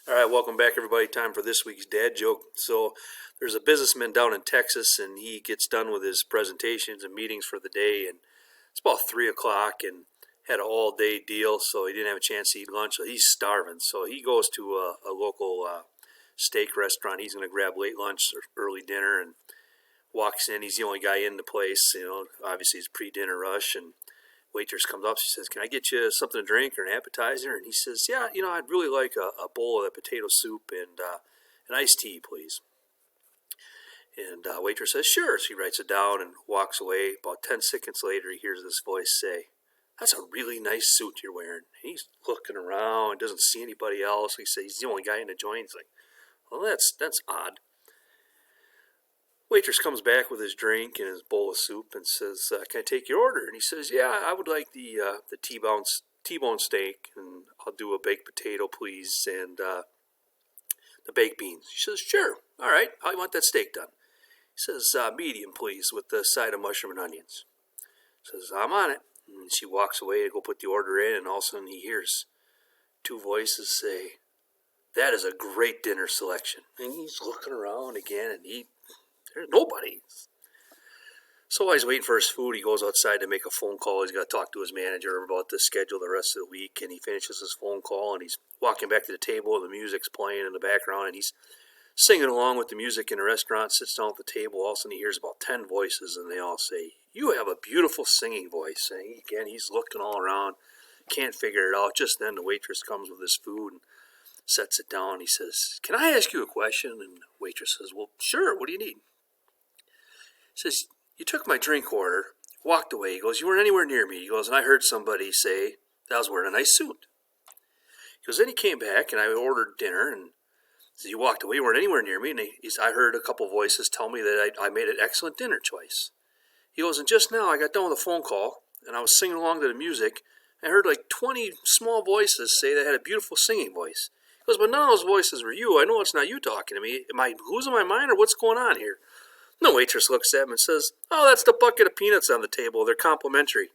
All right, welcome back, everybody. Time for this week's dad joke. So, there's a businessman down in Texas, and he gets done with his presentations and meetings for the day, and it's about 3 o'clock, and had an all-day deal, so he didn't have a chance to eat lunch. So he's starving. So he goes to a local steak restaurant. He's going to grab late lunch or early dinner, and walks in. He's the only guy in the place. Obviously it's pre-dinner rush, and waitress comes up. She says, "Can I get you something to drink or an appetizer?" And he says, "Yeah, I'd really like a bowl of that potato soup and an iced tea, please." And waitress says, "Sure." So he writes it down and walks away. About 10 seconds later, he hears this voice say, "That's a really nice suit you're wearing." And he's looking around, doesn't see anybody else. He says he's the only guy in the joint. He's like, "Well, that's odd." Waitress comes back with his drink and his bowl of soup and says, "Can I take your order?" And he says, "Yeah, I would like the T-bone steak, and I'll do a baked potato, please, and the baked beans." She says, "Sure, all right. How do you want that steak done?" He says, "Medium, please, with the side of mushroom and onions." Says, "I'm on it." And she walks away to go put the order in, and all of a sudden he hears two voices say, "That is a great dinner selection." And he's looking around again, and there's nobody. So while he's waiting for his food, he goes outside to make a phone call. He's got to talk to his manager about the schedule the rest of the week, and he finishes his phone call, and he's walking back to the table, and the music's playing in the background, and he's singing along with the music in the restaurant, sits down at the table. All of a sudden he hears about 10 voices, and they all say, "You have a beautiful singing voice." And again, he's looking all around, can't figure it out. Just then the waitress comes with his food and sets it down. He says, "Can I ask you a question?" And the waitress says, "Well, sure, what do you need?" He says, "You took my drink order, walked away." He goes, "You weren't anywhere near me." He goes, "And I heard somebody say that I was wearing a nice suit." He goes, "Then he came back, and I ordered dinner, and so you walked away, you weren't anywhere near me, and I heard a couple voices tell me that I made an excellent dinner choice." He goes, "And just now I got done with a phone call, and I was singing along to the music. I heard like 20 small voices say that I had a beautiful singing voice." He goes, "But none of those voices were you. I know it's not you talking to me. Am I losing my mind, or what's going on here?" And the waitress looks at him and says, "Oh, that's the bucket of peanuts on the table. They're complimentary."